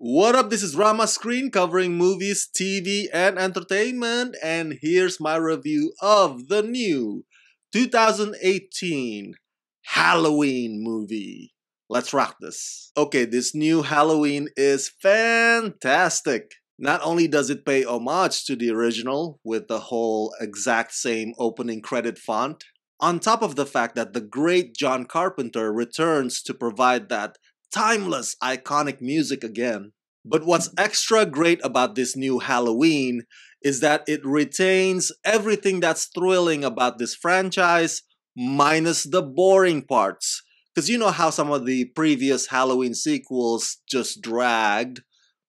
What up? This is Rama Screen covering movies, TV, and entertainment, and here's my review of the new 2018 Halloween movie. Let's rock this. Okay, this new Halloween is fantastic. Not only does it pay homage to the original with the whole exact same opening credit font, on top of the fact that the great John Carpenter returns to provide that timeless, iconic music again. But what's extra great about this new Halloween is that it retains everything that's thrilling about this franchise, minus the boring parts. Because you know how some of the previous Halloween sequels just dragged,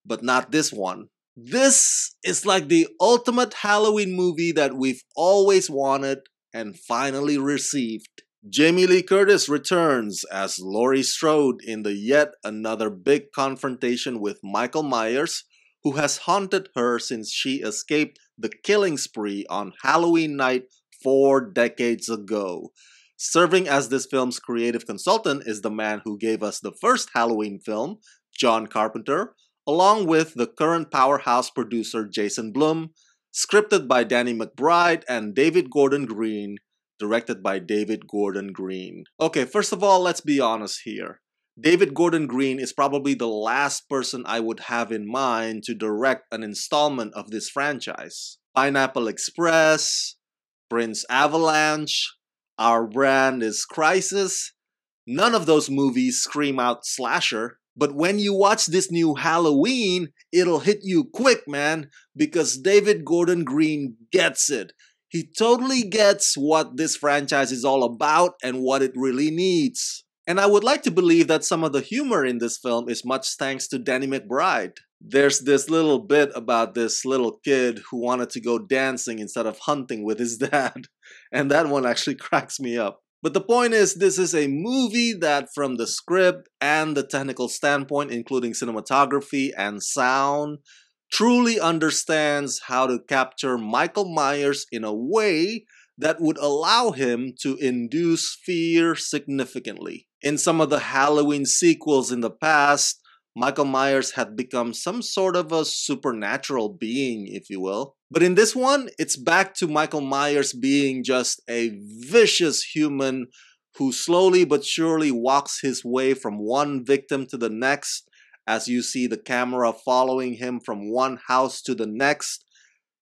but not this one. This is like the ultimate Halloween movie that we've always wanted and finally received. Jamie Lee Curtis returns as Laurie Strode in the yet another big confrontation with Michael Myers, who has haunted her since she escaped the killing spree on Halloween night 4 decades ago. Serving as this film's creative consultant is the man who gave us the first Halloween film, John Carpenter, along with the current powerhouse producer Jason Blum, scripted by Danny McBride and David Gordon Green, directed by David Gordon Green. Okay, first of all, let's be honest here. David Gordon Green is probably the last person I would have in mind to direct an installment of this franchise. Pineapple Express, Prince Avalanche, Our Brand is Crisis. None of those movies scream out slasher. But when you watch this new Halloween, it'll hit you quick, man, because David Gordon Green gets it. He totally gets what this franchise is all about and what it really needs. And I would like to believe that some of the humor in this film is much thanks to Danny McBride. There's this little bit about this little kid who wanted to go dancing instead of hunting with his dad. And that one actually cracks me up. But the point is, this is a movie that from the script and the technical standpoint, including cinematography and sound, truly understands how to capture Michael Myers in a way that would allow him to induce fear significantly. In some of the Halloween sequels in the past, Michael Myers had become some sort of a supernatural being, if you will. But in this one, it's back to Michael Myers being just a vicious human who slowly but surely walks his way from one victim to the next, as you see the camera following him from one house to the next.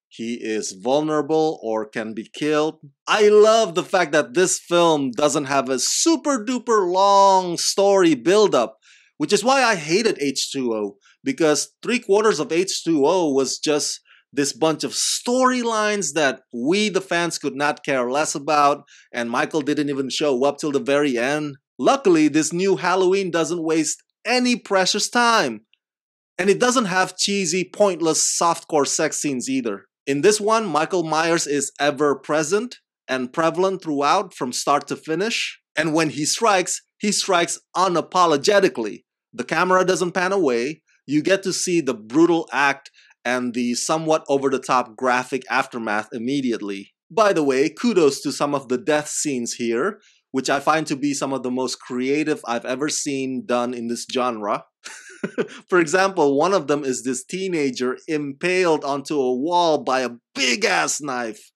He is vulnerable or can be killed. I love the fact that this film doesn't have a super duper long story build-up, which is why I hated H2O, because 3/4 of H2O was just this bunch of storylines that we, the fans, could not care less about, and Michael didn't even show up till the very end. Luckily, this new Halloween doesn't waste any precious time. And it doesn't have cheesy, pointless, softcore sex scenes either. In this one, Michael Myers is ever present and prevalent throughout from start to finish. And when he strikes unapologetically. The camera doesn't pan away. You get to see the brutal act and the somewhat over-the-top graphic aftermath immediately. By the way, kudos to some of the death scenes here, which I find to be some of the most creative I've ever seen done in this genre. For example, one of them is this teenager impaled onto a wall by a big-ass knife.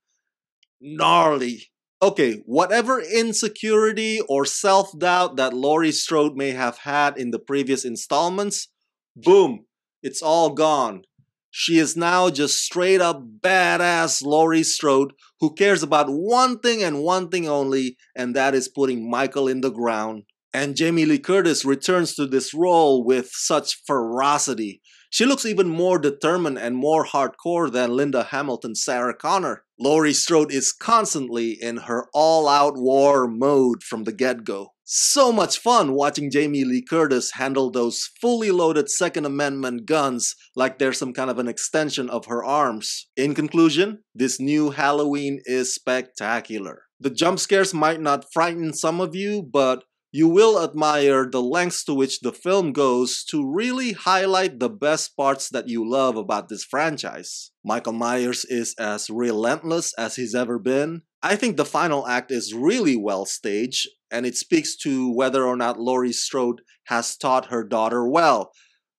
Gnarly. Okay, whatever insecurity or self-doubt that Laurie Strode may have had in the previous installments, boom, it's all gone. She is now just straight up badass Laurie Strode who cares about one thing and one thing only, and that is putting Michael in the ground. And Jamie Lee Curtis returns to this role with such ferocity. She looks even more determined and more hardcore than Linda Hamilton's Sarah Connor. Laurie Strode is constantly in her all-out war mode from the get-go. So much fun watching Jamie Lee Curtis handle those fully loaded Second Amendment guns like they're some kind of an extension of her arms. In conclusion, this new Halloween is spectacular. The jump scares might not frighten some of you, but you will admire the lengths to which the film goes to really highlight the best parts that you love about this franchise. Michael Myers is as relentless as he's ever been. I think the final act is really well staged, and it speaks to whether or not Laurie Strode has taught her daughter well.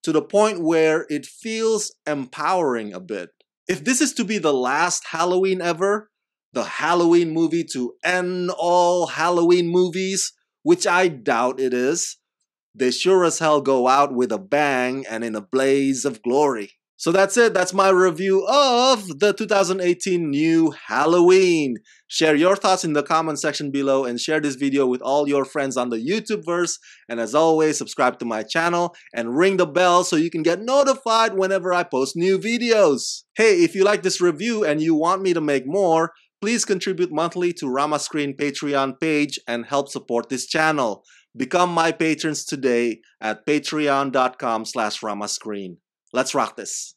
to the point where it feels empowering a bit. If this is to be the last Halloween ever, the Halloween movie to end all Halloween movies, which I doubt it is, they sure as hell go out with a bang and in a blaze of glory. So that's it. That's my review of the 2018 new Halloween. Share your thoughts in the comment section below and share this video with all your friends on the YouTubeverse. And as always, subscribe to my channel and ring the bell so you can get notified whenever I post new videos. Hey, if you like this review and you want me to make more, please contribute monthly to Rama Screen Patreon page and help support this channel. Become my patrons today at patreon.com/ramascreen. Let's rock this.